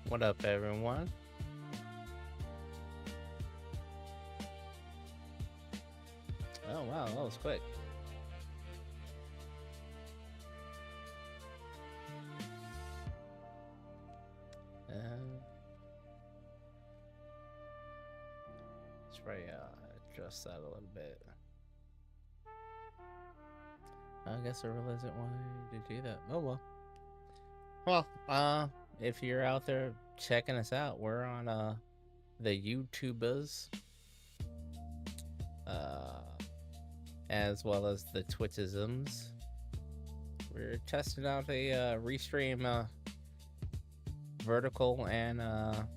What up, everyone? Oh, wow, that was quick. Let's probably adjust that a little bit. I guess I really didn't want to do that. Oh, well. Well, if you're out there checking us out, we're on the YouTubers, uh, as well as the Twitchisms. We're testing out a restream vertical and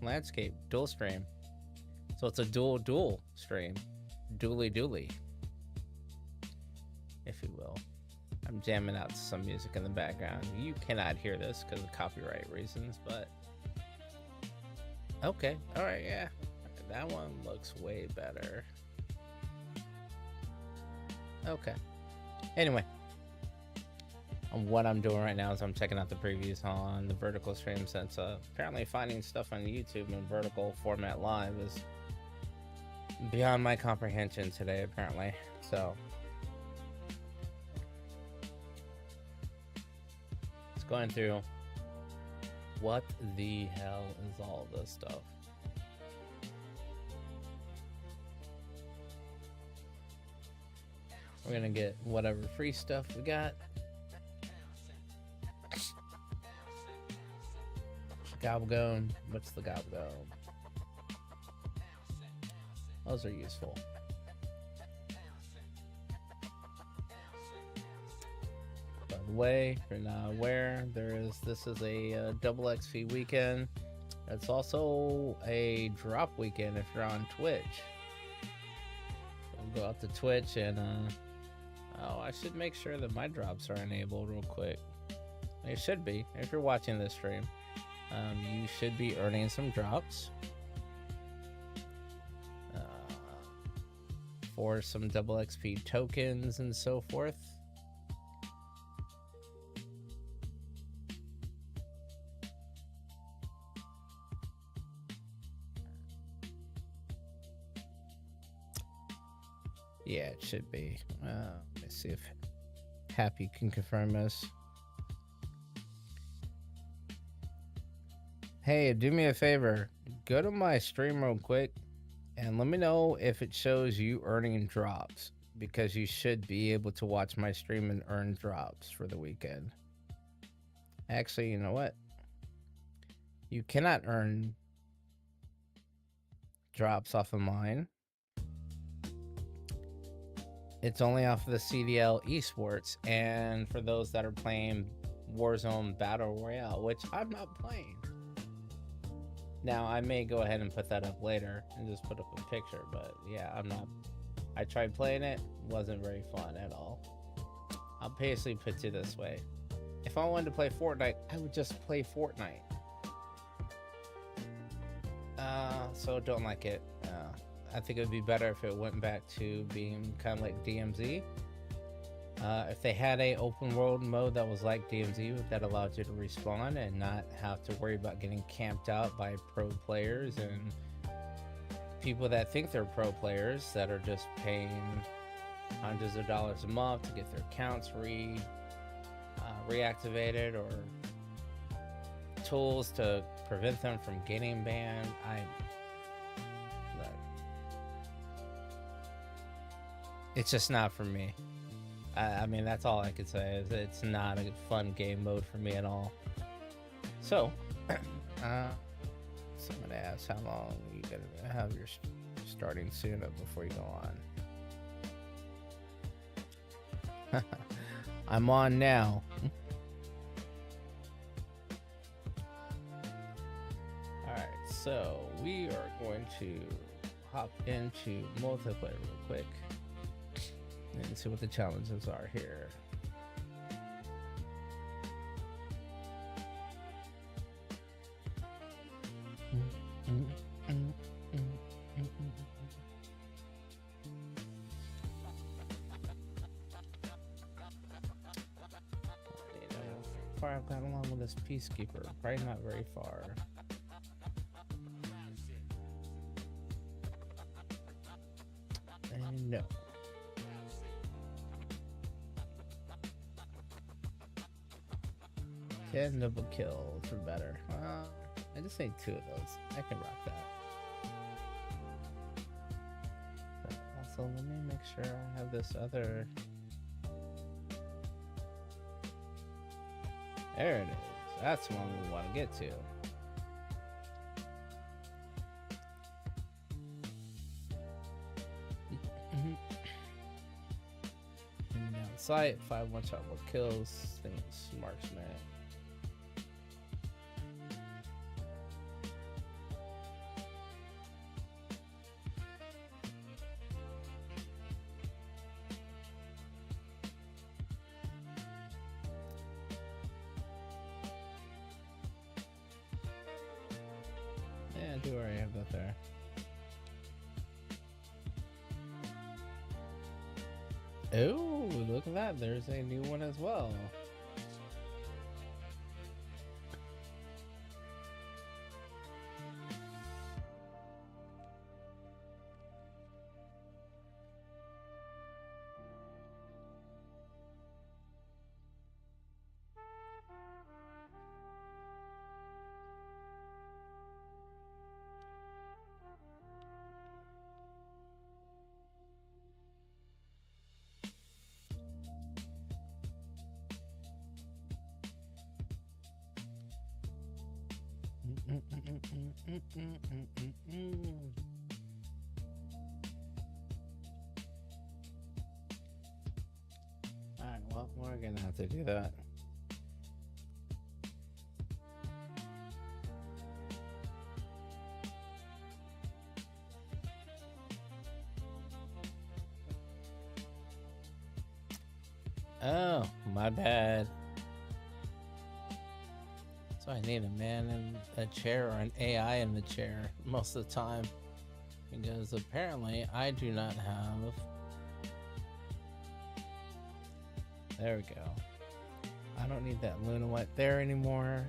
landscape dual stream. So it's a dual stream, dually, if you will. I'm jamming out some music in the background. You cannot hear this because of copyright reasons, but okay, all right, yeah, that one looks way better. Okay. Anyway, what I'm doing right now is I'm checking out the previews on the vertical stream, since apparently finding stuff on YouTube in vertical format live is beyond my comprehension today, apparently. So it's going through what the hell is all this stuff. We're gonna get whatever free stuff we got. Gobblegone. What's the Gobblegone? Those are useful. By the way, if you're not aware, this is a double XP weekend. It's also a drop weekend if you're on Twitch. So go out to Twitch and oh, I should make sure that my drops are enabled real quick. They should be. If you're watching this stream, you should be earning some drops for some double XP tokens and so forth. Yeah, it should be. Let me see if Happy can confirm this. Hey, do me a favor. Go to my stream real quick and let me know if it shows you earning drops, because you should be able to watch my stream and earn drops for the weekend. Actually, you know what? You cannot earn drops off of mine. It's only off of the CDL Esports, and for those that are playing Warzone Battle Royale, which I'm not playing. Now, I may go ahead and put that up later and just put up a picture, but yeah, I'm not. I tried playing it, wasn't very fun at all. I'll basically put it this way. If I wanted to play Fortnite, I would just play Fortnite. So don't like it. I think it would be better if it went back to being kind of like DMZ. If they had a open world mode that was like DMZ, that allowed you to respawn and not have to worry about getting camped out by pro players and people that think they're pro players that are just paying hundreds of dollars a month to get their accounts reactivated, or tools to prevent them from getting banned. It's just not for me. I mean, that's all I could say. Is it's not a fun game mode for me at all. So, someone asked how long you gonna have your starting soon up before you go on. I'm on now. Alright, so we are going to hop into multiplayer real quick and see what the challenges are here. Far I've got along with this peacekeeper, probably not very far. 10 double kills or better. I just need 2 of those. I can rock that. But also, let me make sure I have this other. There it is. That's the one we want to get to. Sight, 5 one-shot more kills. Thing is marksman. Yeah, I do already have that there. Oh, look at that. There's a new one as well. Alright, well, we're gonna have to do that. Oh, my bad. So I need a man in a chair or an AI in the chair most of the time, because apparently I do not have. There we go. I don't need that Luna White there anymore.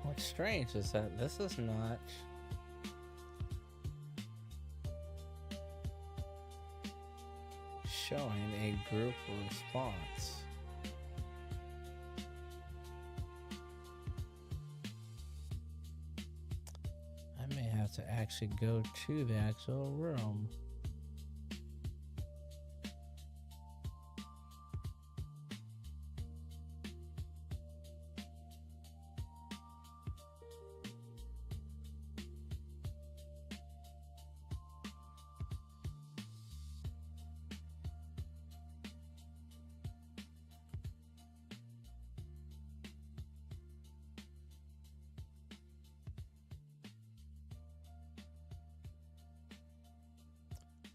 What's strange is that this is not showing a group response. I may have to actually go to the actual room.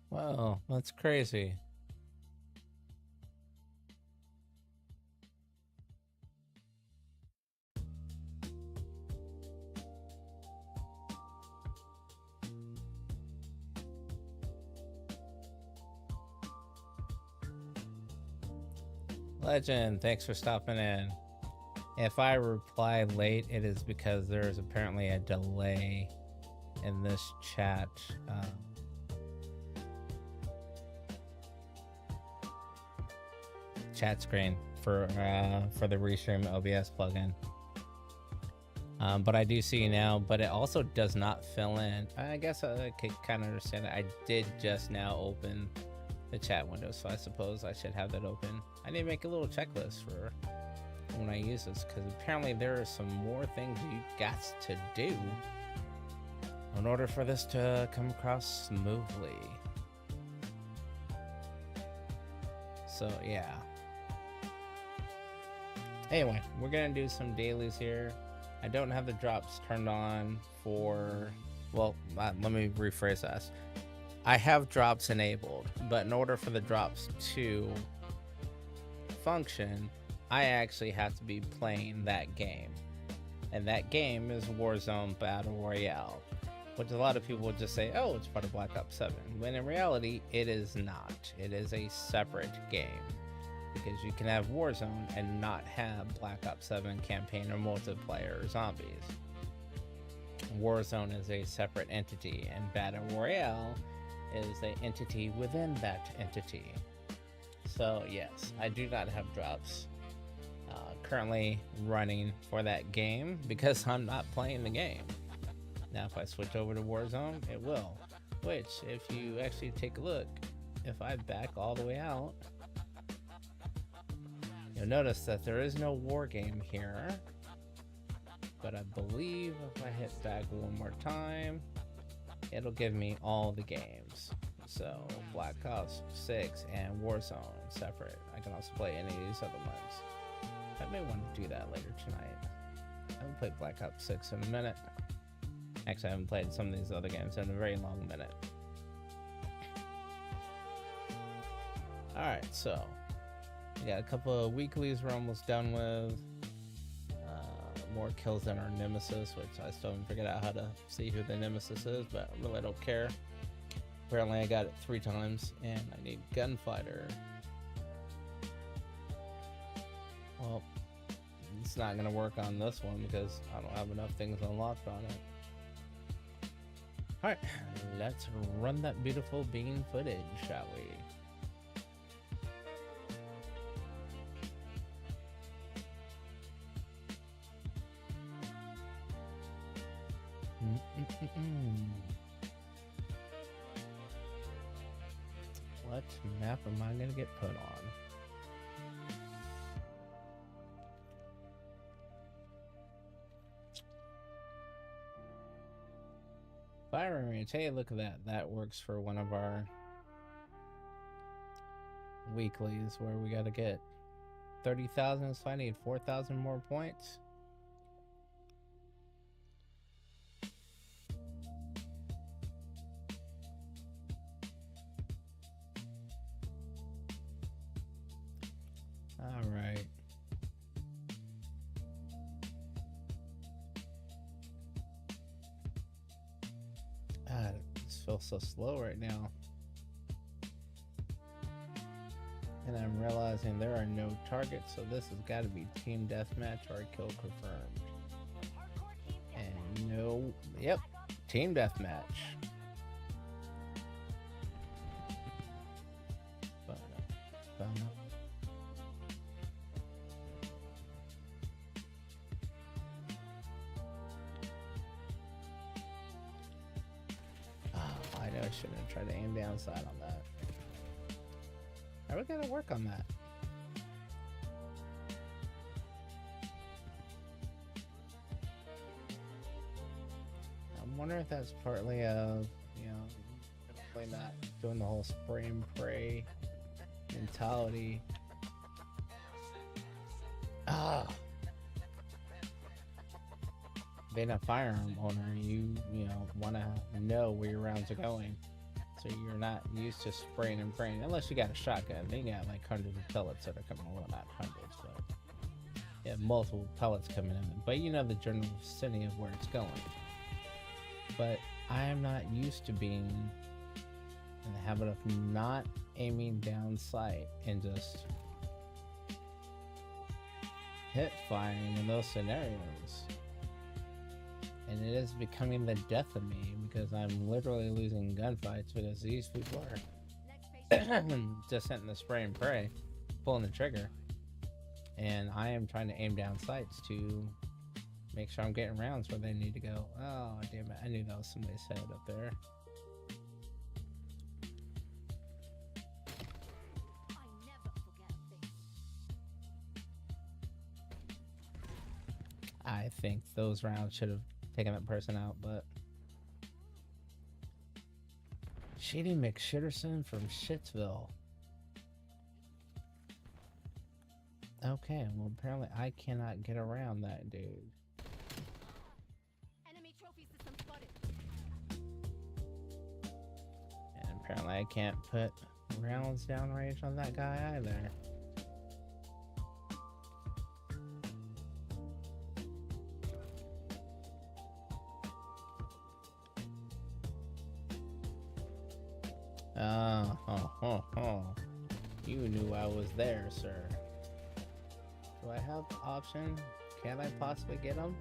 Wow, that's crazy. Legend, thanks for stopping in. If I reply late, it is because there is apparently a delay in this chat. Chat screen for the Restream OBS plugin. But I do see now, but it also does not fill in. I guess I could kind of understand it. I did just now open the chat window, so I suppose I should have that open. I need to make a little checklist for when I use this, because apparently there are some more things you got to do in order for this to come across smoothly. So yeah. Anyway, we're gonna do some dailies here. I don't have the drops turned on for well, let me rephrase that. I have drops enabled, but in order for the drops to function, I actually have to be playing that game. And that game is Warzone Battle Royale, which a lot of people would just say, oh, it's part of Black Ops 7. When in reality, it is not. It is a separate game. Because you can have Warzone and not have Black Ops 7 campaign or multiplayer or zombies. Warzone is a separate entity, and Battle Royale is an entity within that entity. So yes, I do not have drops currently running for that game because I'm not playing the game. Now if I switch over to Warzone, it will. Which, if you actually take a look, if I back all the way out, you'll notice that there is no war game here. But I believe if I hit back one more time, it'll give me all the games. So Black Ops 6 and Warzone separate. I can also play any of these other ones. I may want to do that later tonight. I haven't played Black Ops 6 in a minute. Actually, I haven't played some of these other games in a very long minute. Alright, so we got a couple of weeklies we're almost done with. More kills than our nemesis, which I still haven't figured out how to see who the nemesis is, but I really don't care. Apparently I got it 3 times, and I need gunfighter. Well, it's not gonna work on this one because I don't have enough things unlocked on it. Alright, let's run that beautiful bean footage, shall we? What map am I gonna get put on? Firing range. Hey, look at that. That works for one of our weeklies where we gotta get 30,000, so I need 4,000 more points. Alright. This feels so slow right now. And I'm realizing there are no targets, so this has got to be team deathmatch or kill confirmed. And no, yep, team deathmatch. I know I shouldn't have tried to aim down side on that. Are we gonna work on that? I'm wondering if that's partly of, you know, probably not doing the whole spray and pray mentality. Being a firearm owner, you know, want to know where your rounds are going, so you're not used to spraying and praying. Unless you got a shotgun, then you got like hundreds of pellets that are coming. Well, not hundreds, but yeah, multiple pellets coming in. But you know the general vicinity of where it's going. But I am not used to being in the habit of not aiming down sight and just hip firing in those scenarios. And it is becoming the death of me because I'm literally losing gunfights because these people are just hitting the spray and pray, pulling the trigger. And I am trying to aim down sights to make sure I'm getting rounds where they need to go. Oh, damn it. I knew that was somebody's head up there. I think those rounds should have taken that person out, but Shady McShitterson from Shitsville. Okay, well apparently I cannot get around that dude. Enemy trophy system spotted. Apparently I can't put rounds downrange on that guy either. You knew I was there, sir. Do I have the option? Can I possibly get him?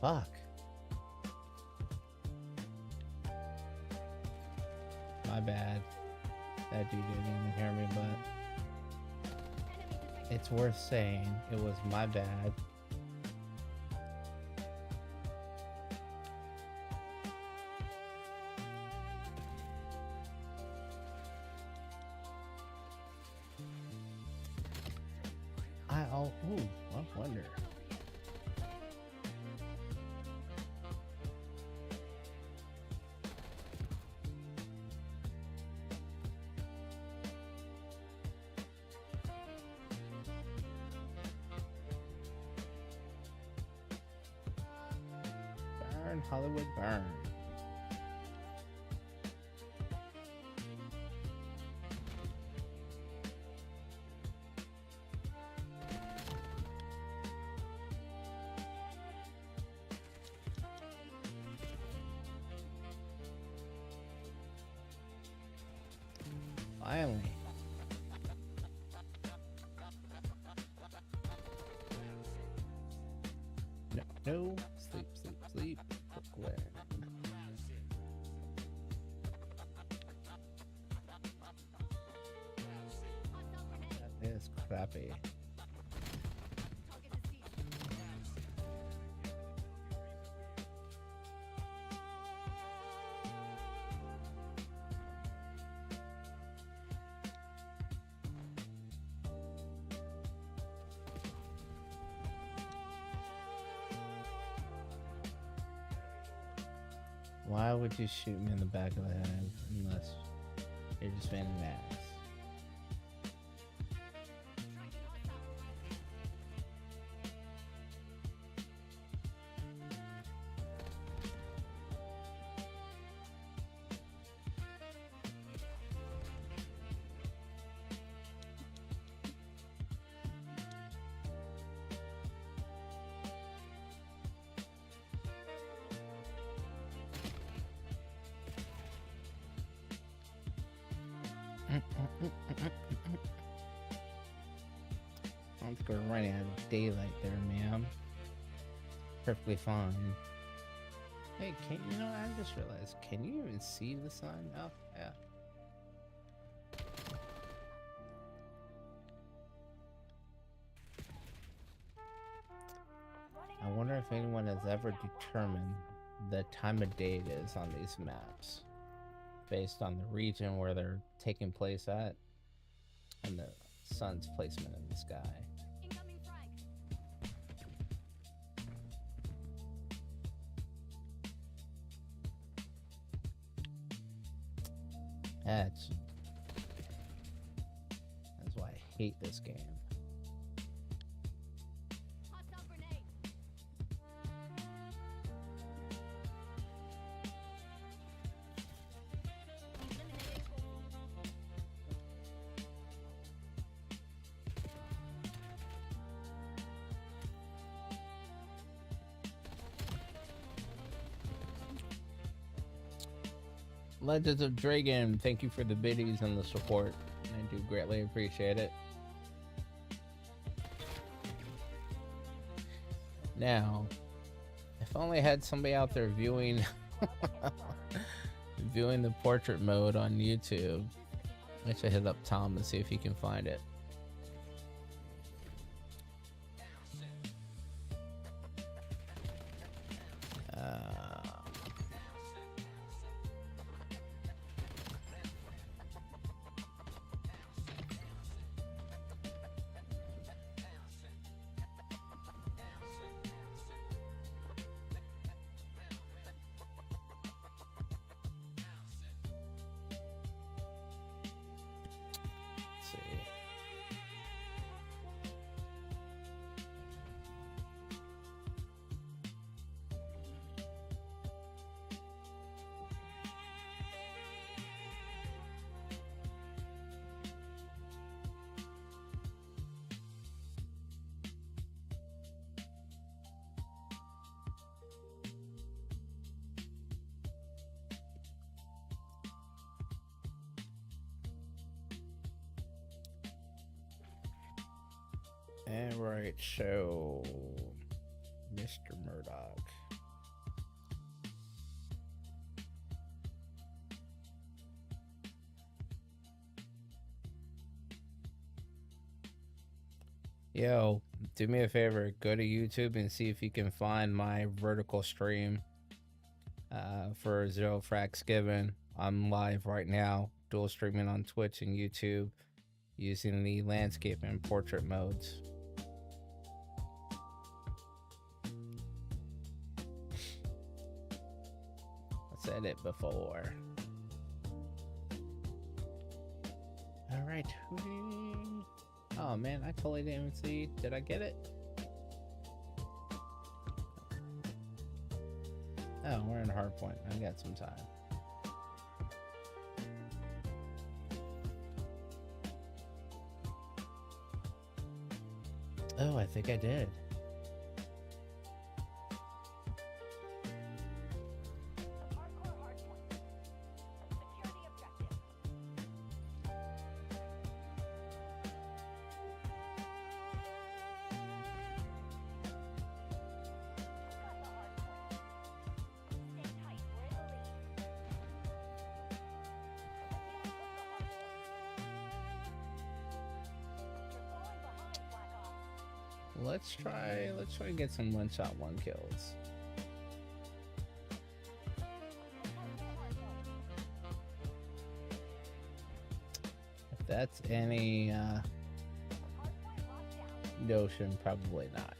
Fuck. My bad. That dude didn't even hear me, but it's worth saying it was my bad. I wonder. Burn, Hollywood, burn. Finally. No. Sleep, sleep, sleep. Brooklyn. That is crappy. Why would you shoot me in the back of the head unless you're just being an ass? I don't think we're running out of daylight there, ma'am. Perfectly fine. Hey, you know, I just realized, can you even see the sun? Oh, yeah. I wonder if anyone has ever determined the time of day it is on these maps, based on the region where they're taking place at and the sun's placement in the sky. That's why I hate this game. Legends of Dragon, thank you for the biddies and the support. I do greatly appreciate it. Now, if only I had somebody out there viewing viewing the portrait mode on YouTube. I should hit up Tom and see if he can find it. Alright, so Mr. Murdoch. Yo, do me a favor, go to YouTube and see if you can find my vertical stream for ZeroFraksGiven. I'm live right now, dual streaming on Twitch and YouTube using the landscape and portrait modes. I said it before. All right. Oh man, I totally didn't even see. Did I get it? Oh, we're in hard point. I got some time. Oh, I think I did. Let's try and get some one-shot one kills. If that's any notion, probably not.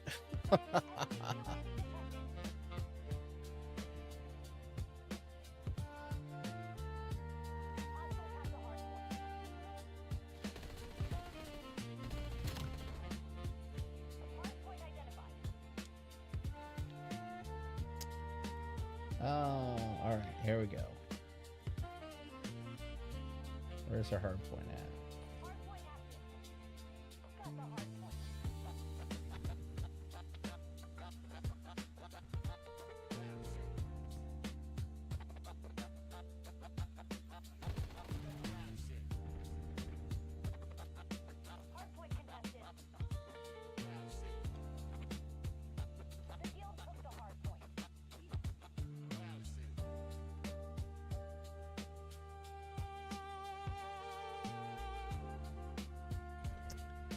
Oh, all right, here we go. Where's our hard point at?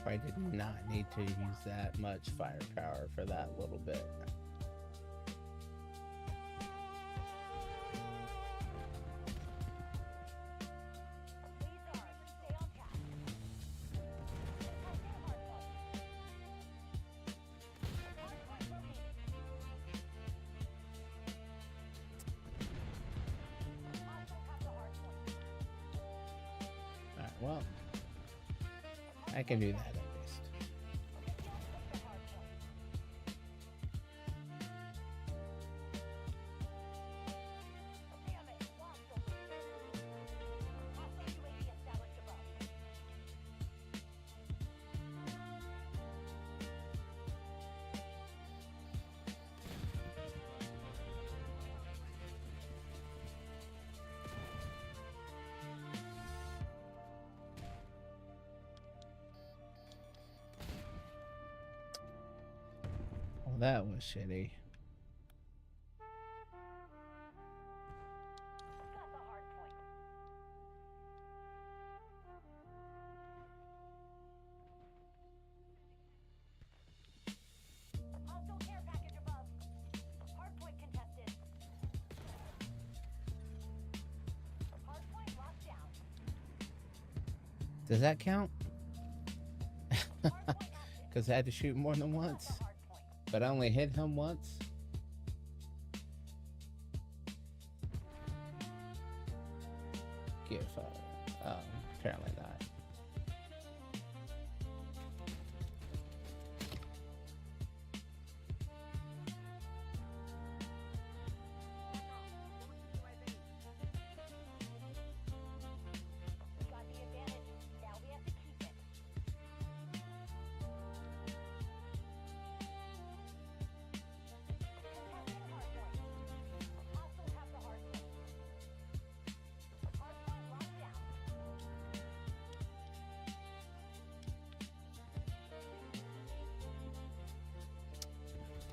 I did not need to use that much firepower for that little bit. Alright, well, I can do that at least. Well, that was shitty. Does that count? Because I had to shoot more than once. But I only hit him once. Give apparently not.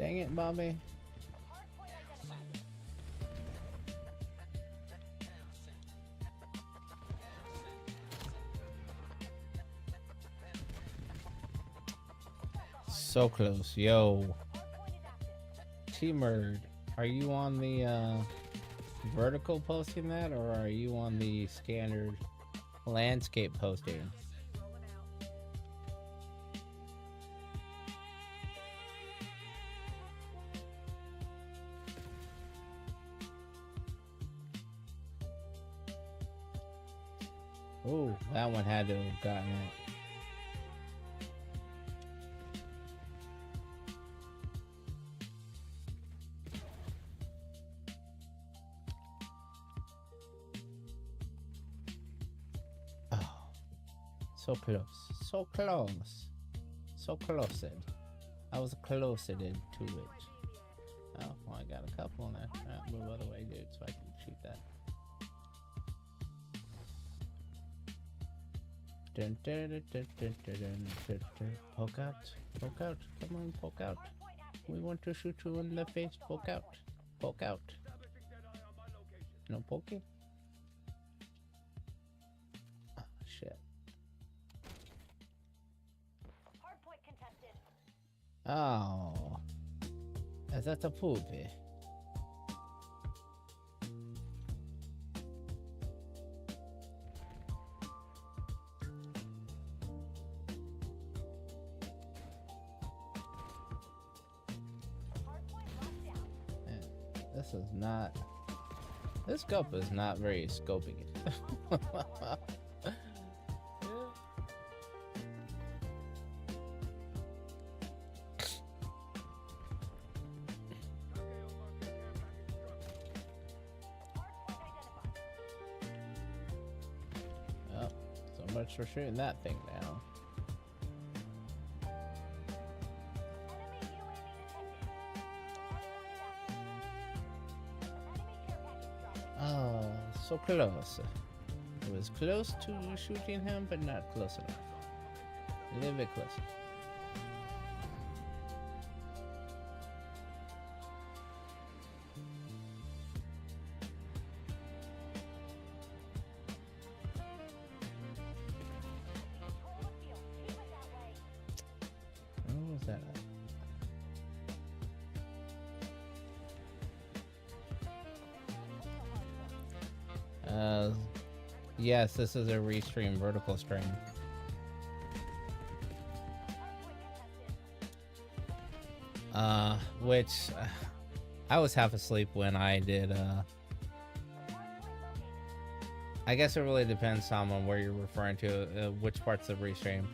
Dang it, Bobby. So close, yo. T-Merd, are you on the vertical posting that, or are you on the standard landscape posting? Ooh, that one had to have gotten it. So close, so close, so close. I was closer to it. Oh, well, I got a couple on there. Alright, move out of the way, dude, so I can shoot that. Dun, dun, dun, dun, dun, dun, dun, dun, dun. Poke out, poke out. Come on, poke out. We want to shoot you in the face. Poke out, poke out. No poking. Oh shit. Oh, is that a poopy? Man, this is not. This scope is not very scoping it. So much for shooting that thing down. Oh, so close. It was close to shooting him, but not close enough. A little bit closer. Where was that at? Yes, this is a restream vertical stream. Which I was half asleep when I did. I guess it really depends on where you're referring to, which parts of restream.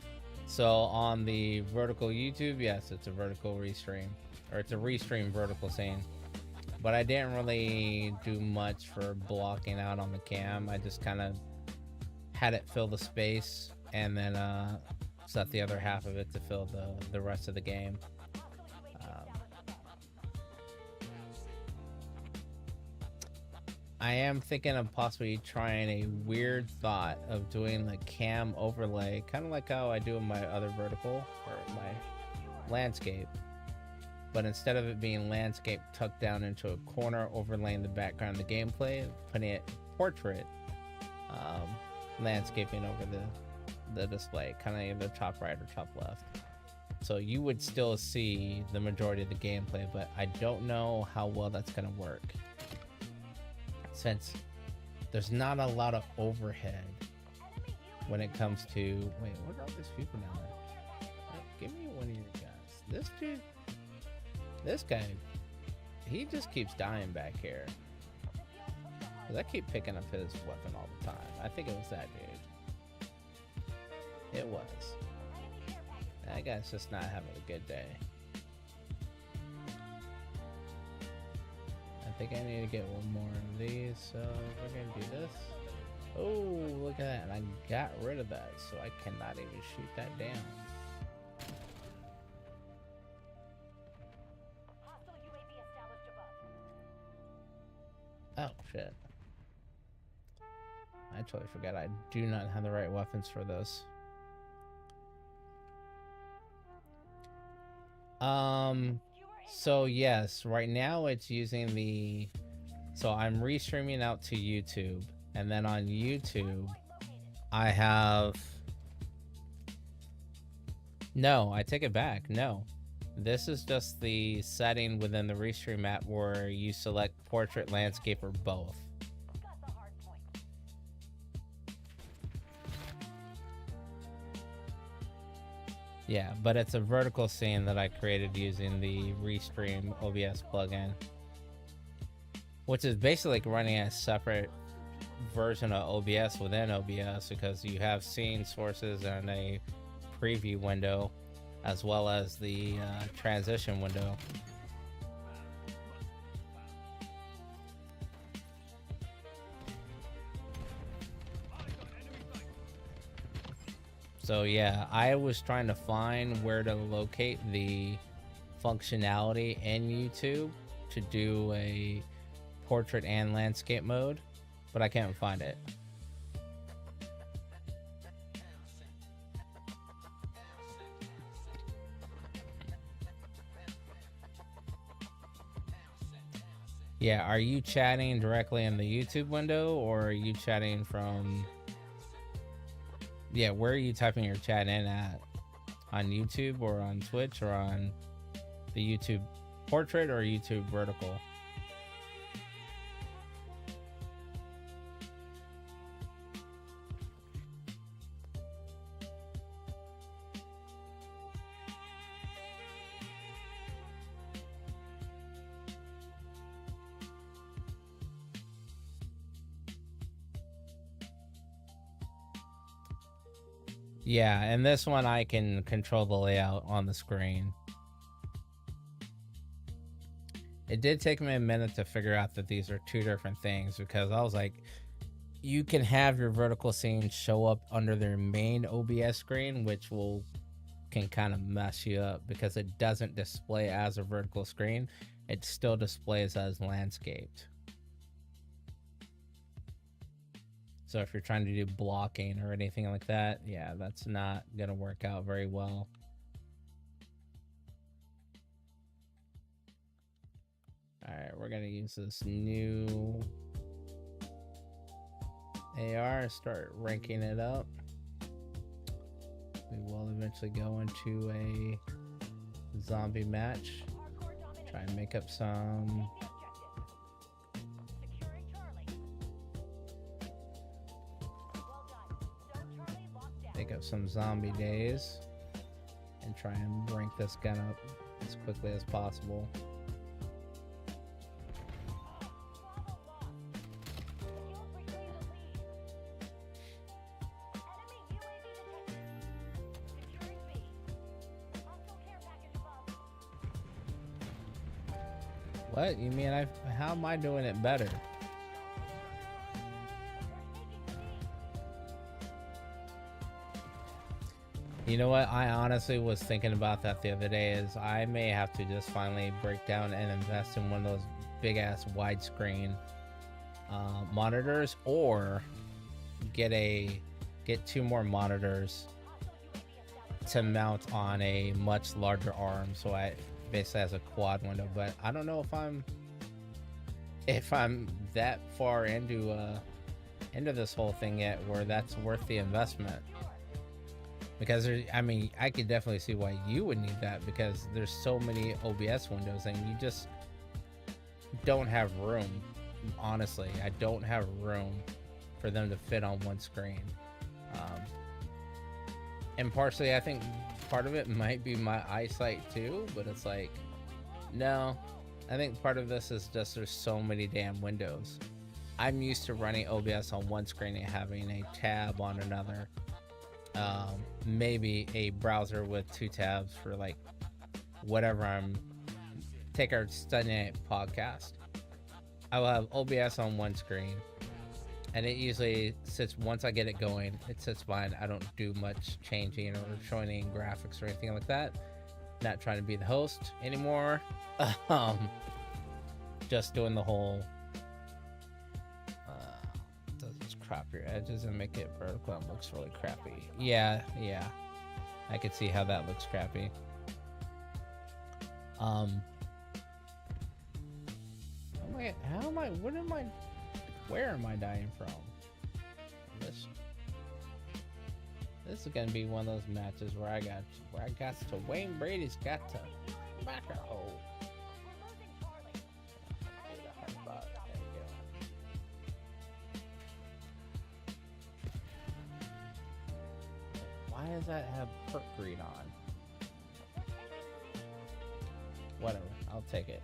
So on the vertical YouTube, yes, it's a vertical restream, or it's a restream vertical scene. But I didn't really do much for blocking out on the cam. I just kind of had it fill the space, and then set the other half of it to fill the rest of the game. I am thinking of possibly trying a weird thought of doing the cam overlay, kind of like how I do in my other vertical, or my landscape. But instead of it being landscape tucked down into a corner, overlaying the background of the gameplay, putting it portrait, landscaping over the display, kind of either top right or top left. So you would still see the majority of the gameplay, but I don't know how well that's going to work, since there's not a lot of overhead when it comes to... Wait, what are all these people down there? Hey, give me one of your guys. This dude... This guy, he just keeps dying back here. 'Cause I keep picking up his weapon all the time. I think it was that dude. It was. That guy's just not having a good day. I think I need to get one more of these, so we're gonna do this. Oh, look at that. And I got rid of that, so I cannot even shoot that down. Oh, shit. I totally forgot I do not have the right weapons for this. So yes, right now it's using the, so I'm restreaming out to YouTube, and then on YouTube I have, no, I take it back. No. This is just the setting within the restream app where you select portrait, landscape, or both. Yeah, but it's a vertical scene that I created using the Restream OBS plugin, which is basically like running a separate version of OBS within OBS, because you have scene sources and a preview window, as well as the transition window. So yeah, I was trying to find where to locate the functionality in YouTube to do a portrait and landscape mode, but I can't find it. Yeah, are you chatting directly in the YouTube window, or are you chatting from, yeah, where are you typing your chat in at? On YouTube or on Twitch or on the YouTube portrait or YouTube vertical? Yeah, and this one I can control the layout on the screen. It did take me a minute to figure out that these are two different things, because I was like, you can have your vertical scene show up under their main OBS screen, which can kind of mess you up because it doesn't display as a vertical screen. It still displays as landscaped. So if you're trying to do blocking or anything like that, yeah, that's not going to work out very well. All right, we're going to use this new AR, start ranking it up. We will eventually go into a zombie match. Try and make up some zombie days and try and rank this gun up as quickly as possible. What? You mean how am I doing it better? You know what? I honestly was thinking about that the other day, is I may have to just finally break down and invest in one of those big ass widescreen monitors, or get two more monitors to mount on a much larger arm, so I basically has a quad window. But I don't know if I'm that far into this whole thing yet where that's worth the investment. Because I mean, I could definitely see why you would need that, because there's so many OBS windows and you just don't have room. Honestly, I don't have room for them to fit on one screen. And partially, I think part of it might be my eyesight too, but it's like, no, I think part of this is just there's so many damn windows. I'm used to running OBS on one screen and having a tab on another. Maybe a browser with two tabs for like whatever take our Sunday podcast. I will have OBS on one screen, and it usually sits, once I get it going, it sits fine. I don't do much changing or showing any graphics or anything like that. Not trying to be the host anymore. Just doing the whole crop your edges and make it vertical. It looks really crappy. Yeah, I could see how that looks crappy. How am I? Where am I dying from? This is gonna be one of those matches where I got to Wayne Brady's got to back a hole. Why does that have perk greed on? Whatever, I'll take it.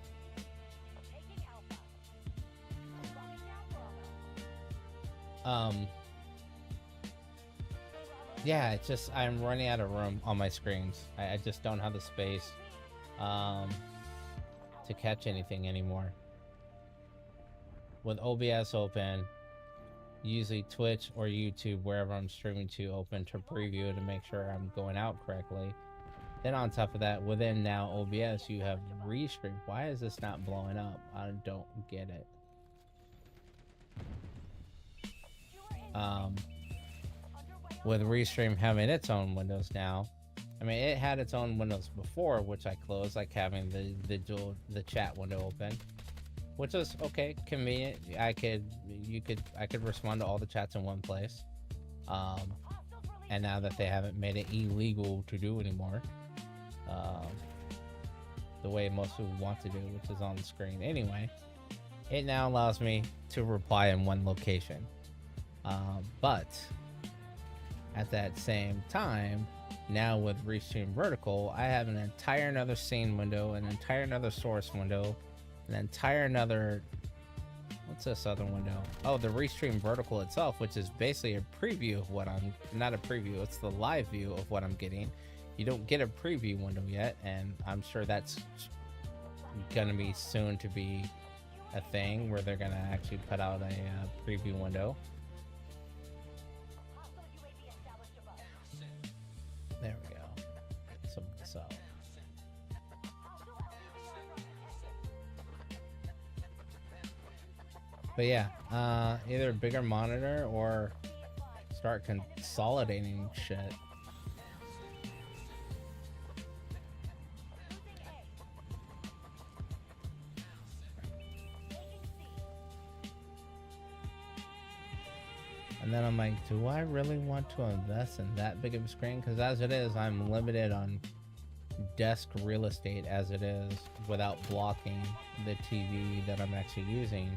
Yeah, it's just I'm running out of room on my screens. I just don't have the space to catch anything anymore. With OBS open, usually Twitch or YouTube, wherever I'm streaming to, open to preview to make sure I'm going out correctly. Then on top of that, within now OBS, you have restream. Why is this not blowing up? I don't get it. With Restream having its own windows now, I mean, it had its own windows before, which I closed, like having the chat window open, which was okay, convenient. I could respond to all the chats in one place. And now that they haven't made it illegal to do anymore, the way most people want to do, which is on the screen anyway, it now allows me to reply in one location. But at that same time, now with Restream Vertical, I have an entire another scene window, an entire another source window, an entire another, what's this other window? Oh, the Restream Vertical itself, which is basically a preview of what I'm, not a preview, it's the live view of what I'm getting. You don't get a preview window yet, and I'm sure that's gonna be soon to be a thing where they're gonna actually put out a preview window. There we go. Some of this out. But yeah, either a bigger monitor or start consolidating shit. And then I'm like, do I really want to invest in that big of a screen? Because as it is, I'm limited on desk real estate as it is without blocking the TV that I'm actually using.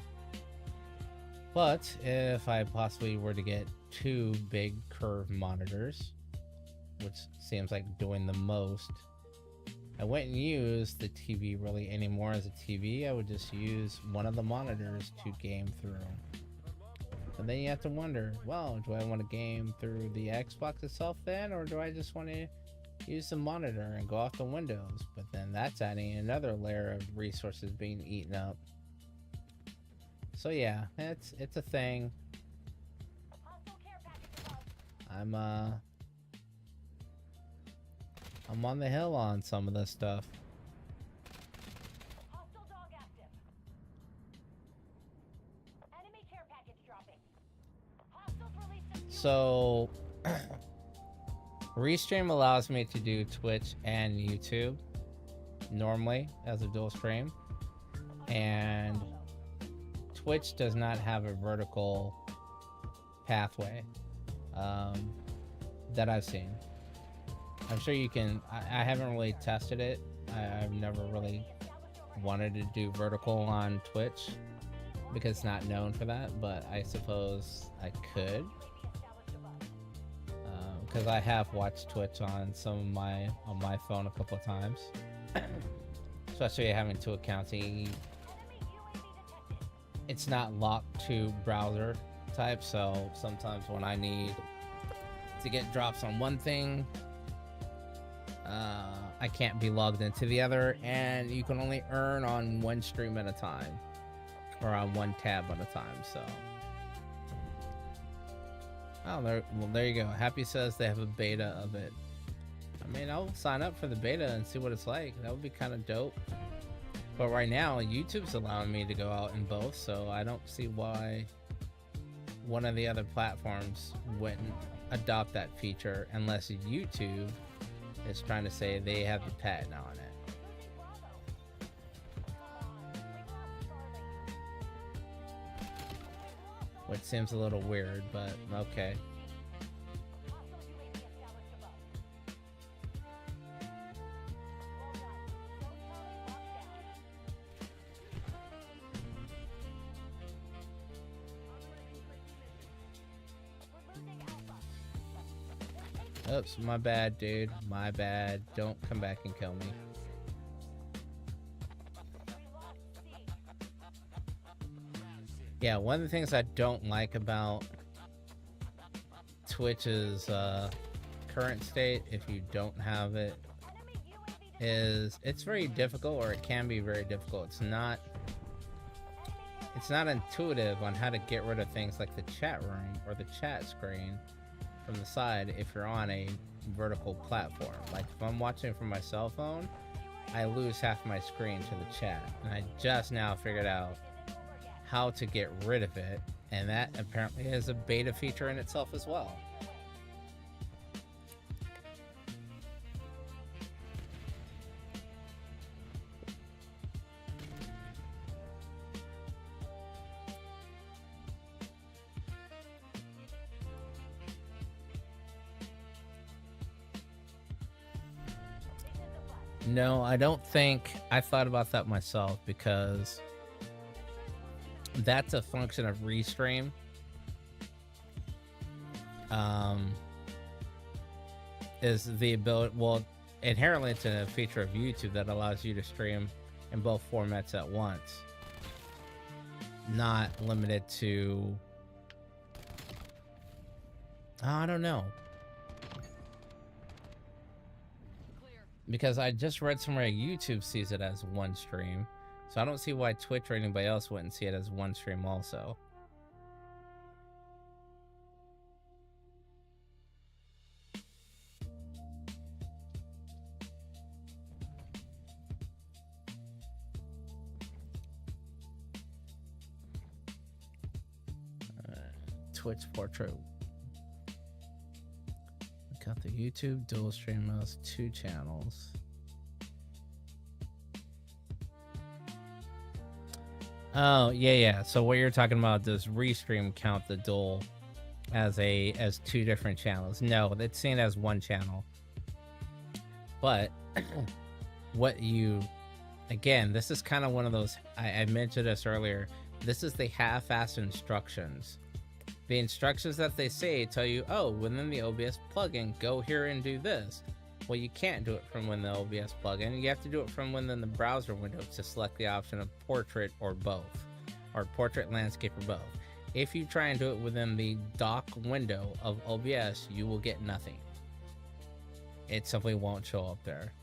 But if I possibly were to get two big curved monitors, which seems like doing the most, I wouldn't use the TV really anymore as a TV. I would just use one of the monitors to game through. And then you have to wonder, well, do I want to game through the Xbox itself then, or do I just want to use the monitor and go off the windows? But then that's adding another layer of resources being eaten up. So yeah, it's a thing. I'm on the hill on some of this stuff. So Restream allows me to do Twitch and YouTube normally as a dual stream, and Twitch does not have a vertical pathway that I've seen. I'm sure you can. I haven't really tested it. I've never really wanted to do vertical on Twitch because it's not known for that, but I suppose I could. Because I have watched Twitch on my phone a couple of times, especially having two accounts. It's not locked to browser type, so sometimes when I need to get drops on one thing, I can't be logged into the other, and you can only earn on one stream at a time, or on one tab at a time. So. Oh, there you go. Happy says they have a beta of it. I mean, I'll sign up for the beta and see what it's like. That would be kind of dope. But right now, YouTube's allowing me to go out in both, so I don't see why one of the other platforms wouldn't adopt that feature unless YouTube is trying to say they have the patent on it. which seems a little weird, but okay. Oops, my bad, dude. My bad. Don't come back and kill me. Yeah, one of the things I don't like about Twitch's current state, if you don't have it, is it's very difficult, or it can be very difficult. It's not intuitive on how to get rid of things like the chat room or the chat screen from the side if you're on a vertical platform. Like if I'm watching from my cell phone, I lose half my screen to the chat, and I just now figured out how to get rid of it, and that apparently is a beta feature in itself as well. No, I don't think I thought about that myself, because that's a function of Restream. Is the ability, well, inherently it's a feature of YouTube that allows you to stream in both formats at once, not limited to, I don't know, because I just read somewhere YouTube sees it as one stream, so I don't see why Twitch or anybody else wouldn't see it as one stream also. Twitch portrait. Got the YouTube dual stream mouse, 2 channels. Oh, yeah. So what you're talking about, does Restream count the dual as 2 different channels? No, it's seen as 1 channel. But again, this is kind of one of those, I mentioned this earlier, this is the half-assed instructions. The instructions that they say tell you, oh, within the OBS plugin, go here and do this. Well, you can't do it from within the OBS plugin. You have to do it from within the browser window to select the option of portrait or both, or portrait, landscape, or both. If you try and do it within the dock window of OBS, you will get nothing. It simply won't show up there.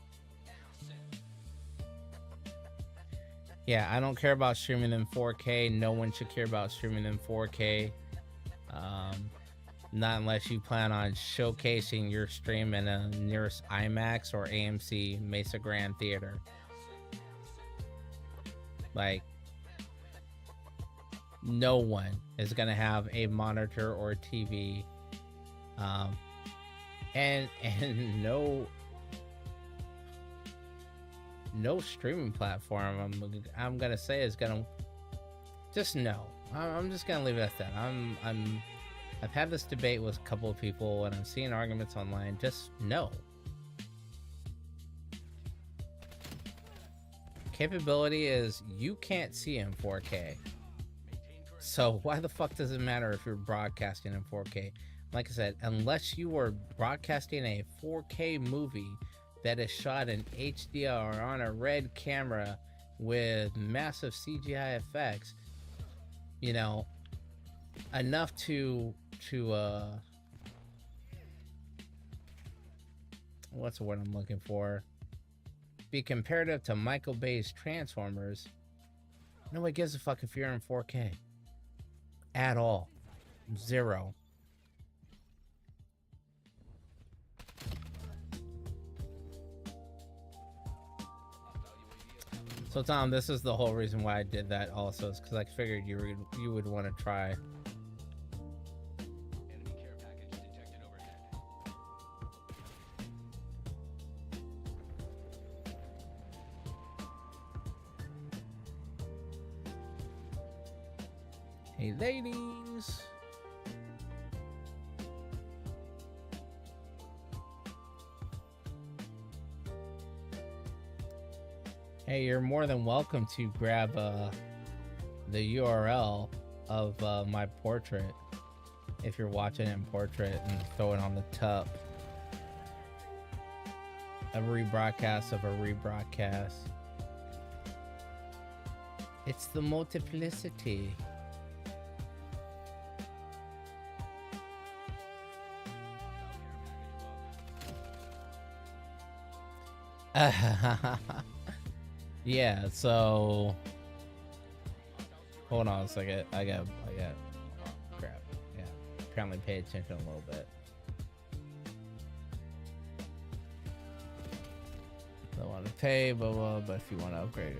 Yeah, I don't care about streaming in 4K. No one should care about streaming in 4K. Not unless you plan on showcasing your stream in a nearest IMAX or AMC Mesa Grand Theater. Like, no one is gonna have a monitor or a TV, and no streaming platform I'm gonna say is gonna, just no. I'm just gonna leave it at that. I've had this debate with a couple of people, and I'm seeing arguments online. Just no. Capability is, you can't see in 4K. So why the fuck does it matter if you're broadcasting in 4K? Like I said, unless you are broadcasting a 4K movie that is shot in HDR on a red camera with massive CGI effects, you know, enough to what's the word I'm looking for? Be comparative to Michael Bay's Transformers. Nobody gives a fuck if you're in 4K. At all. Zero. So Tom, this is the whole reason why I did that also, is because I figured you would want to try. Hey, ladies. Hey, you're more than welcome to grab the URL of my portrait if you're watching it in portrait and throw it on the top. A rebroadcast of a rebroadcast. It's the multiplicity. Yeah, so hold on a second. I got crap. Yeah, apparently pay attention a little bit. Don't want to pay, blah, but if you want to upgrade,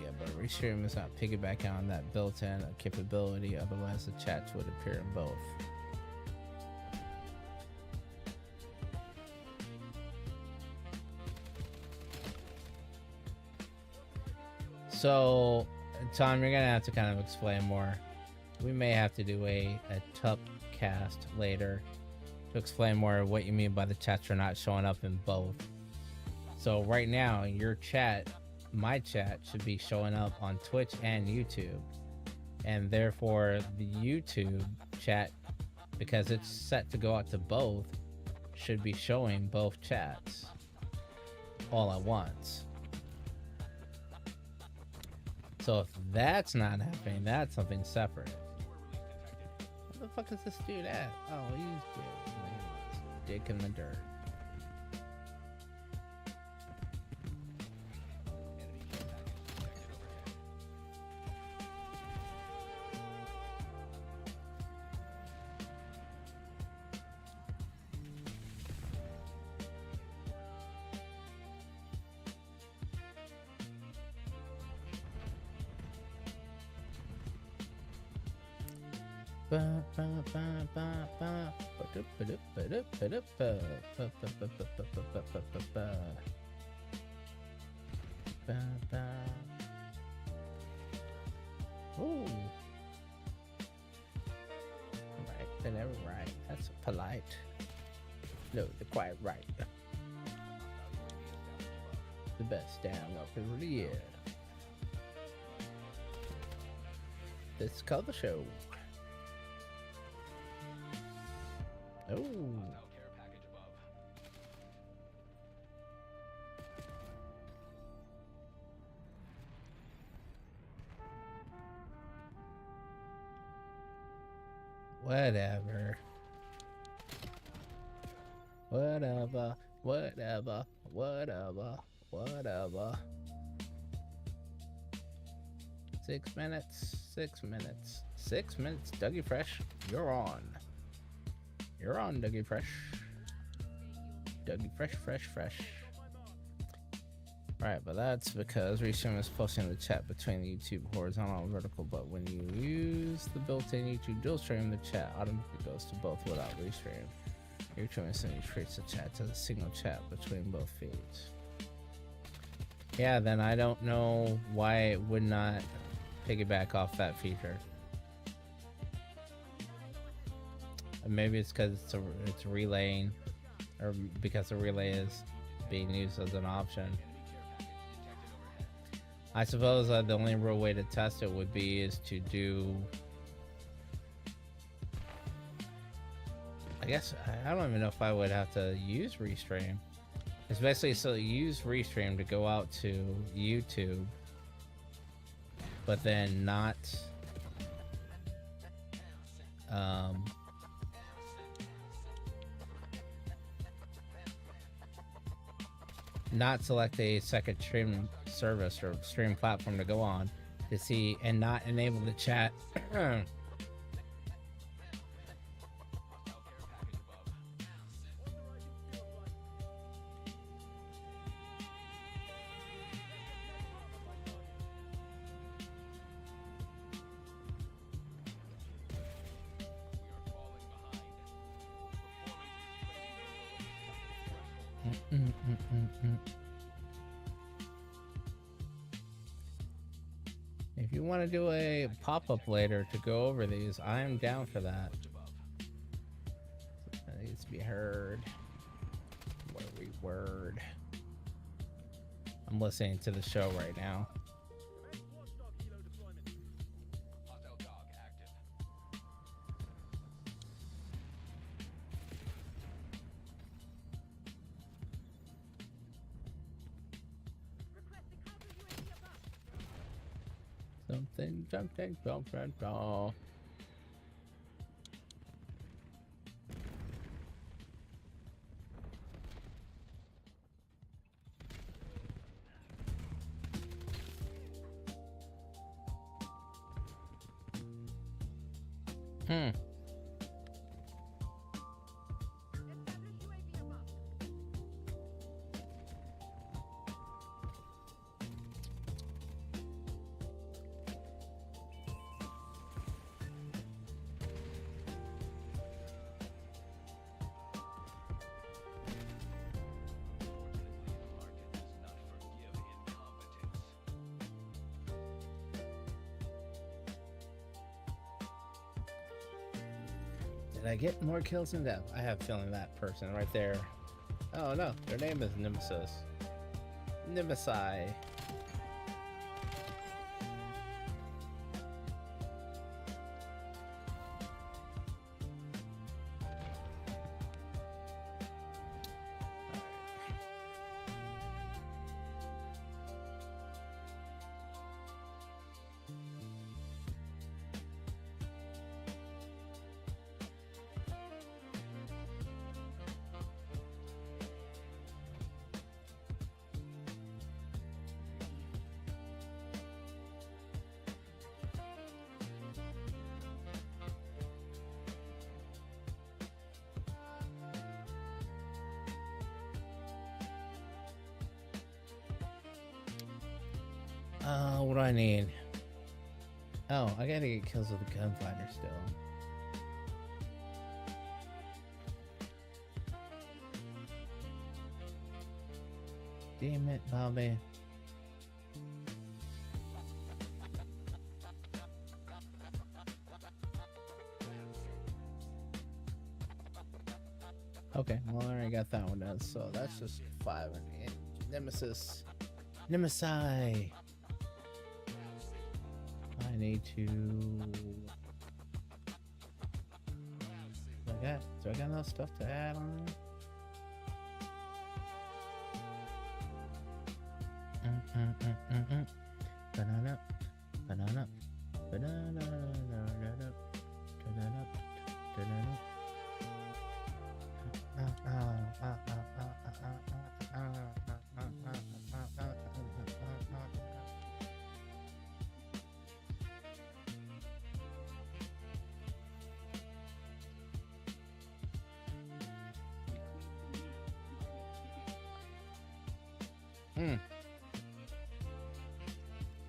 yeah, but Restream is not piggybacking on that built-in capability. Otherwise, the chats would appear in both. So, Tom, you're gonna have to kind of explain more. We may have to do a tup cast later to explain more what you mean by the chats are not showing up in both. So right now, your chat, my chat, should be showing up on Twitch and YouTube. And therefore, the YouTube chat, because it's set to go out to both, should be showing both chats all at once. So if that's not happening, that's something separate. Where the fuck is this dude at? Oh, he's dick in the dirt. Ooh. Right, they're never right. That's polite. No, they're quite right. The best damn worker of the year. This is called the show. Oh. Whatever. Whatever. 6 minutes. 6 minutes. 6 minutes. Dougie Fresh, you're on. You're on, Dougie Fresh. Dougie Fresh. Right, but that's because Restream is posting the chat between the YouTube horizontal and vertical, but when you use the built-in YouTube dual stream, the chat automatically goes to both without Restream. Restream instantly treats the chat as a single chat between both feeds. Yeah, then I don't know why it would not piggyback off that feature. Maybe it's because it's relaying, or because the relay is being used as an option. I suppose the only real way to test it would be is to do. I guess I don't even know if I would have to use Restream. It's basically so use Restream to go out to YouTube, but then not. Not select a second stream service or stream platform to go on to see, and not enable the chat. If you want to do a pop-up later to go over these, I am down for that. That needs to be heard. Word. I'm listening to the show right now. Something. Did I get more kills than that? I have a feeling that person right there. Oh no, their name is Nemesis. Nemesi. What do I need? Oh, I gotta get kills with the gunfighter still. Damn it, Bobby. Okay, well, I already got that one done, so that's just 5. Nemesis. Nemesi. I need to. Do I got enough stuff to add on? Banana, banana, banana, banana, banana.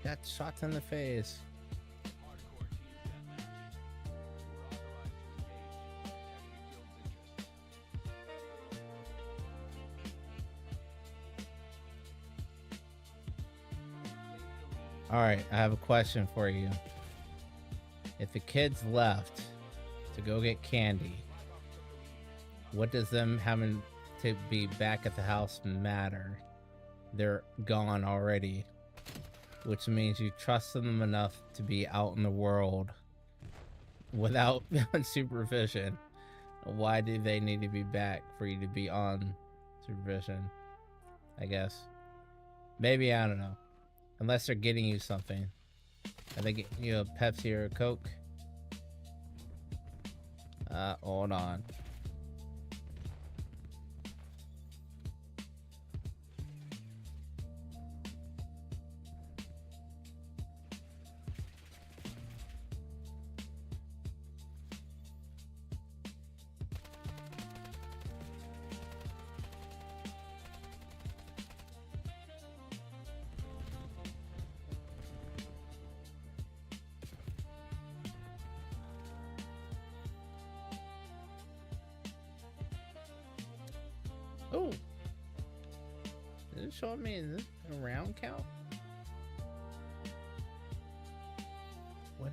Got shot in the face. All right, I have a question for you. If the kids left to go get candy, what does them having to be back at the house matter? They're gone already, which means you trusted them enough to be out in the world without supervision. Why do they need to be back for you to be on supervision? I guess. Maybe, I don't know. Unless they're getting you something. Are they getting you a Pepsi or a Coke? Hold on. Oh, is it showing me a round count?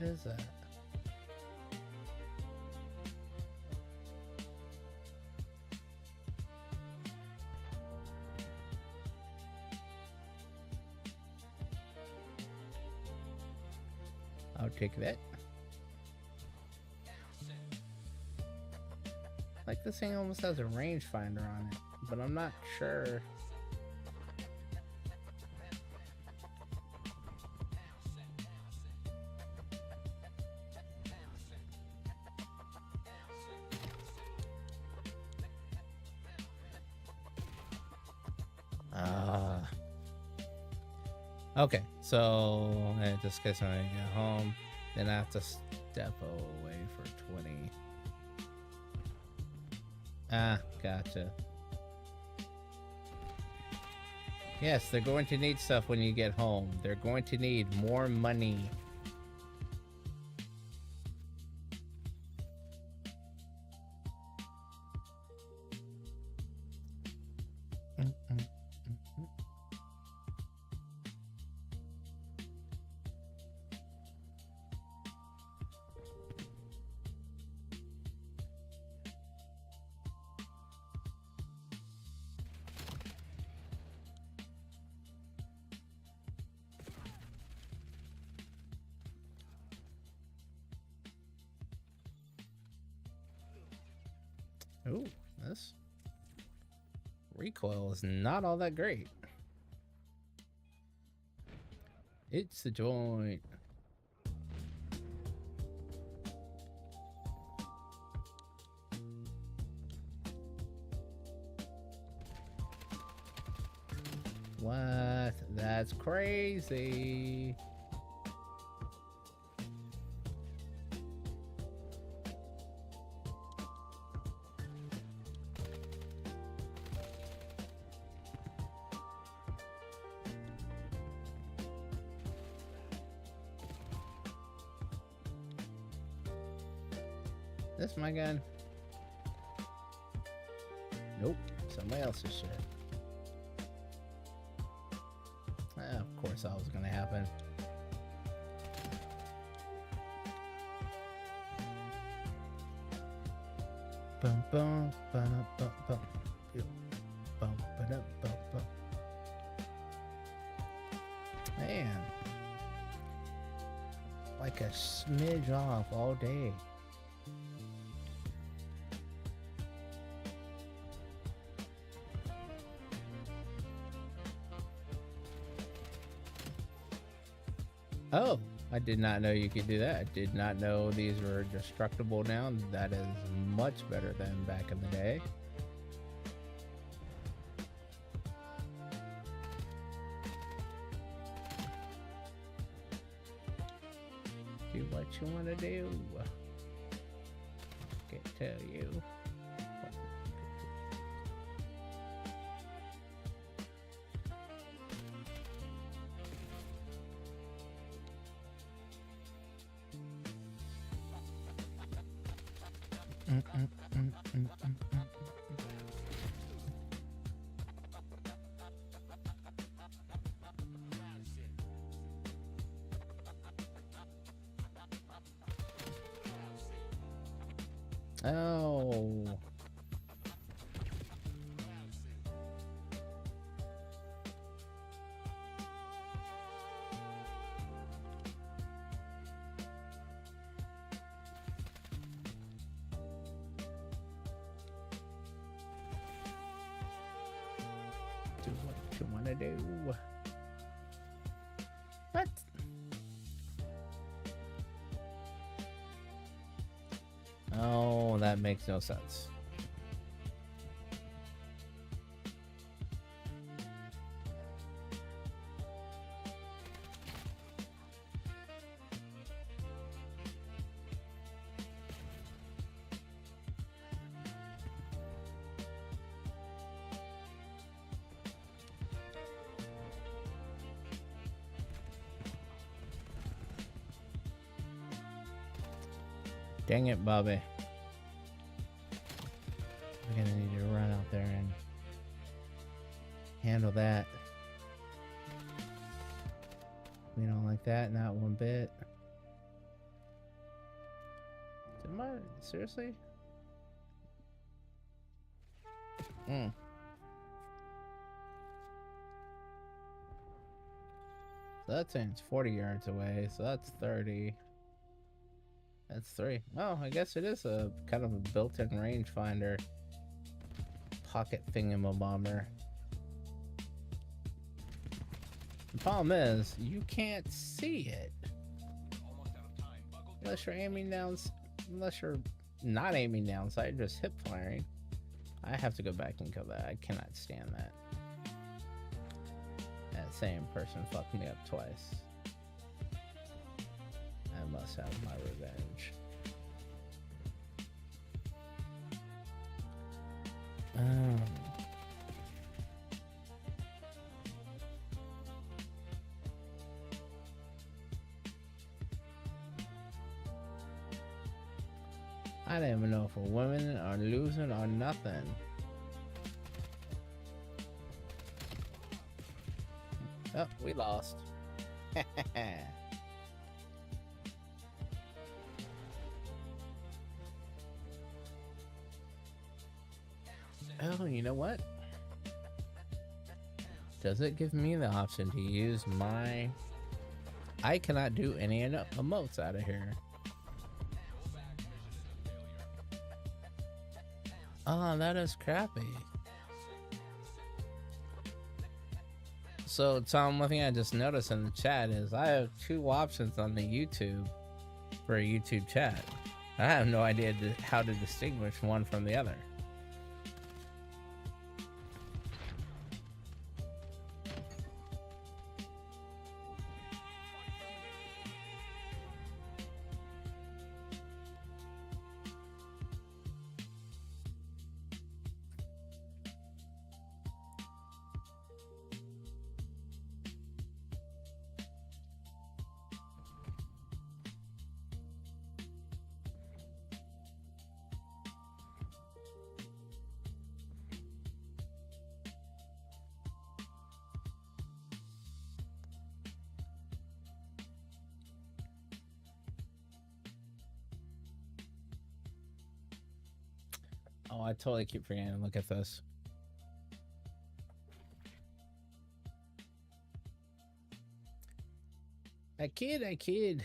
is that? I'll take that. Like, this thing almost has a rangefinder on it, but I'm not sure. Okay, so in this case, when I get home, then I have to step away for 20. Ah, gotcha. Yes, they're going to need stuff when you get home. They're going to need more money. Ooh, this recoil is not all that great. It's the joint. What? That's crazy. This my gun? Nope, somebody else's shit. Of course that was gonna happen. Bum bum bum bum bum bum bum bum bum. Man, like a smidge off all day. Oh, I did not know you could do that. I did not know these were destructible now. That is much better than back in the day. Do what you want to do. Can't tell you. Oh. Do what you want to do. What? Oh, that makes no sense. Dang it, Bobby. We're gonna need to run out there and handle that. We don't like that, not one bit. Am I? Seriously? Hmm. So that thing's 40 yards away, so that's 30. That's 3. Oh, I guess it is a kind of a built-in rangefinder pocket thingamabobber. The problem is, you can't see it. Unless you're aiming down, unless you're not aiming down sight, just hip firing. I have to go back and kill that. I cannot stand that. That same person fucked me up twice. I must have my revenge. I don't even know if women are losing or nothing. Oh, we lost. Oh, you know what? Does it give me the option to use my... I cannot do any emotes out of here. Oh, that is crappy. So, Tom, one thing I just noticed in the chat is I have 2 options on the YouTube for a YouTube chat. I have no idea how to distinguish one from the other. Oh, I totally keep forgetting. Look at this. I kid.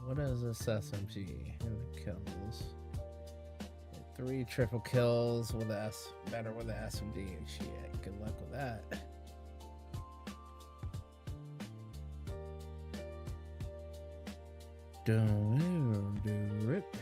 What is this SMG? And the kills. 3 triple kills with S. Better with the SMG. Shit. Good luck with that. Rip.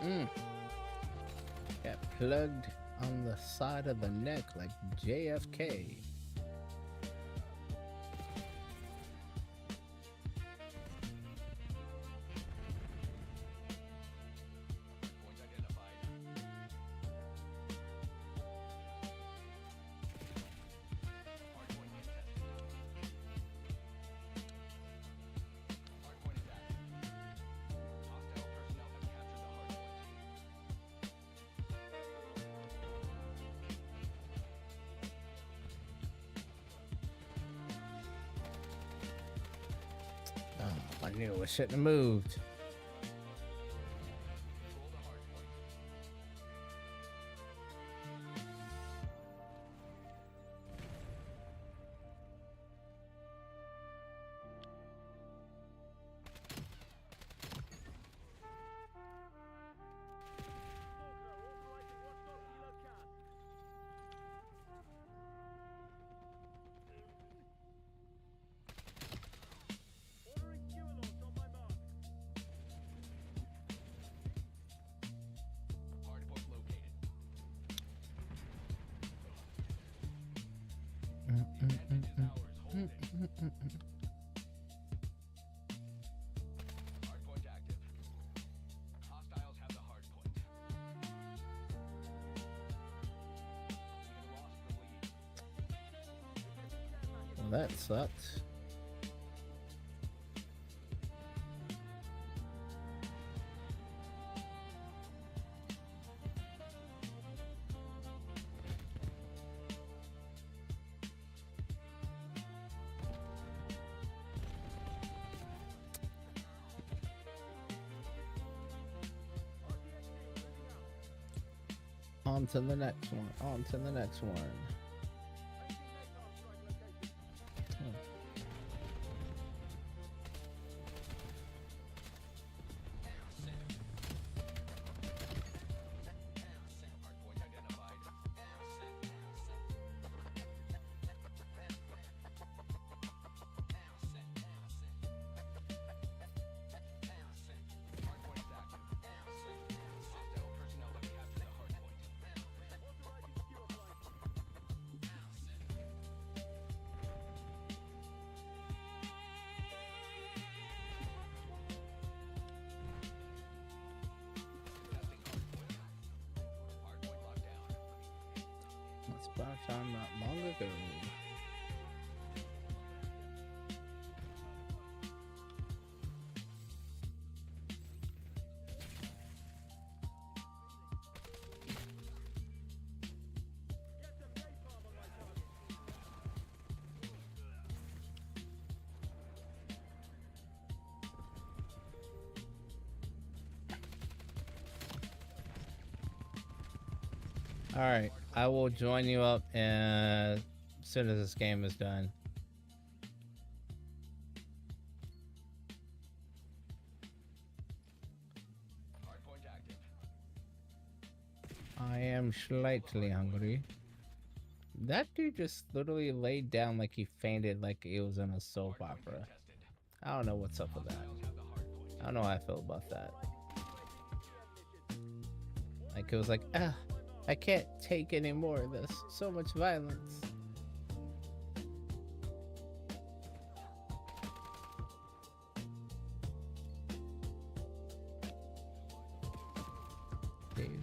Mm. Got plugged on the side of the neck like JFK. I knew I shouldn't have moved. Well, that sucks. On to the next one. On to the next one. That's about time not long ago. All right, I will join you up as soon as this game is done. I am slightly hungry. That dude just literally laid down like he fainted, like it was in a soap opera. I don't know what's up with that. I don't know how I feel about that. Like it was like, I can't take any more of this. So much violence.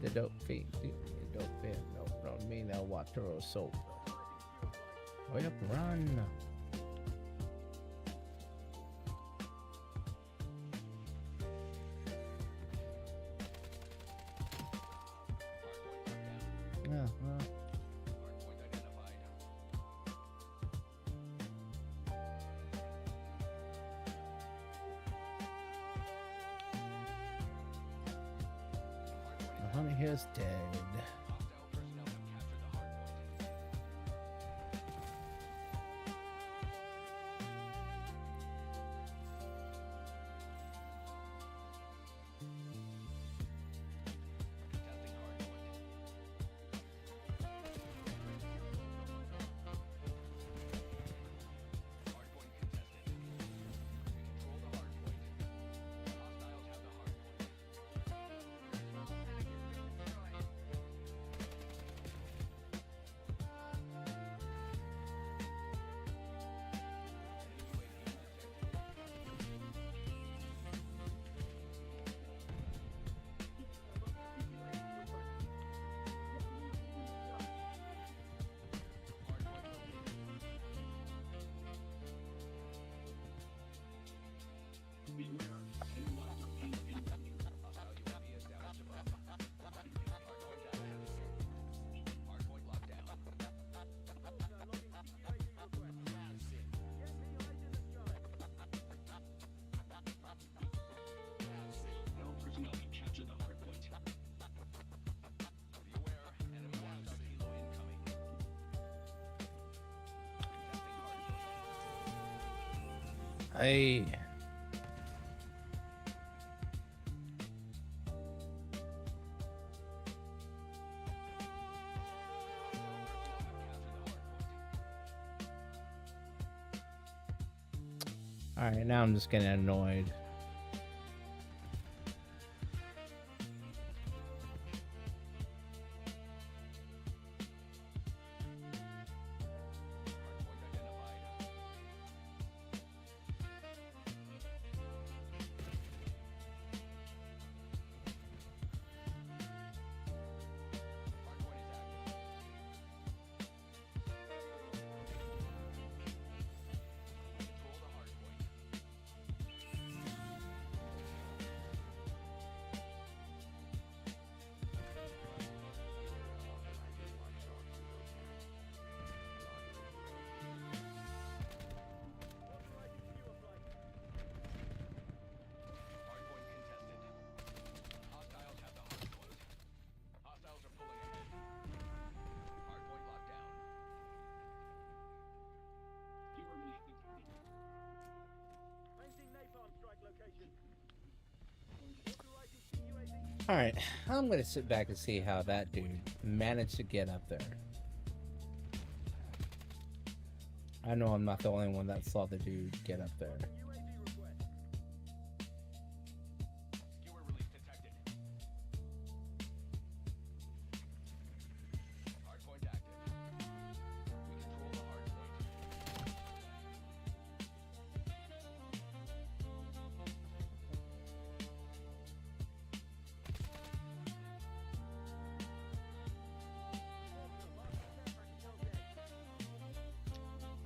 The dope feet. The dope feet. No, don't mean that water or soap. Hurry up, run. Yeah, well. The honey here's dead. Hey. All right, now I'm just getting annoyed. All right, I'm gonna sit back and see how that dude managed to get up there. I know I'm not the only one that saw the dude get up there.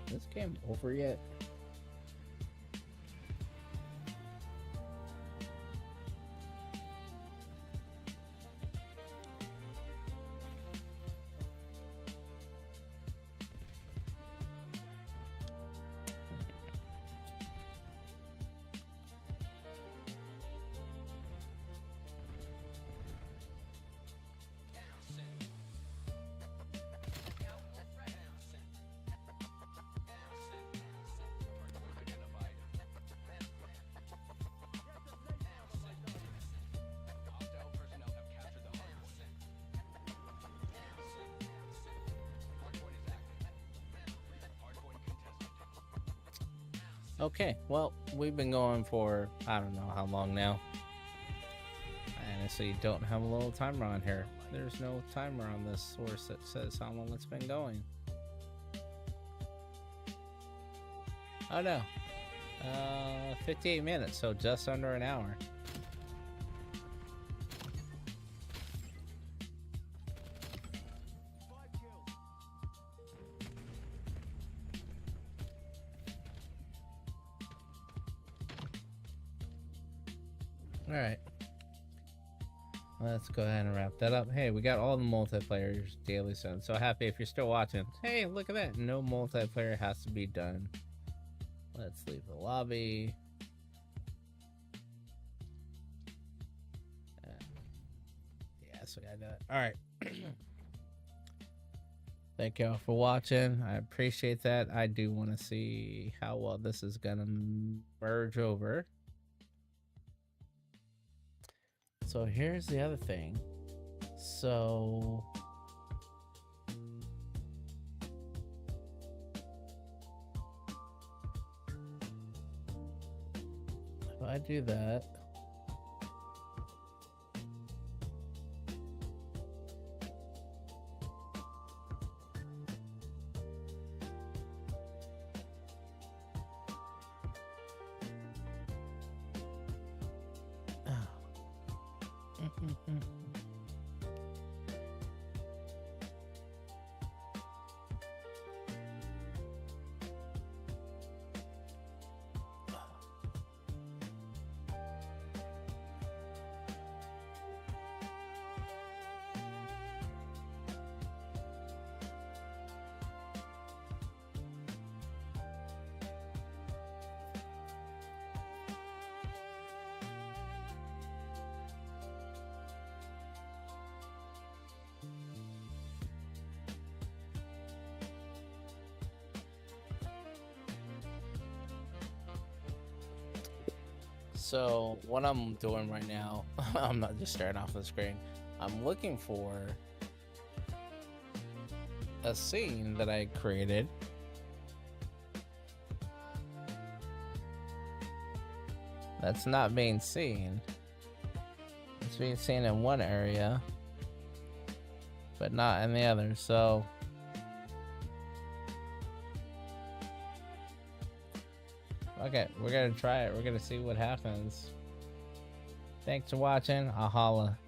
This game over yet? Okay, well, we've been going for I don't know how long now. I honestly don't have a little timer on here. There's no timer on this source that says how long it's been going. Oh no, 58 minutes, so just under an hour. Alright. Let's go ahead and wrap that up. Hey, we got all the multiplayers daily soon. So happy if you're still watching. Hey, look at that. No multiplayer has to be done. Let's leave the lobby. Yeah, so we gotta do it. Alright. Thank y'all for watching. I appreciate that. I do want to see how well this is gonna merge over. So here's the other thing. So if I do that, So what I'm doing right now, I'm not just staring off the screen. I'm looking for a scene that I created. That's not being seen. It's being seen in one area, but not in the other. So okay, we're gonna try it. We're gonna see what happens. Thanks for watching. I'll holla.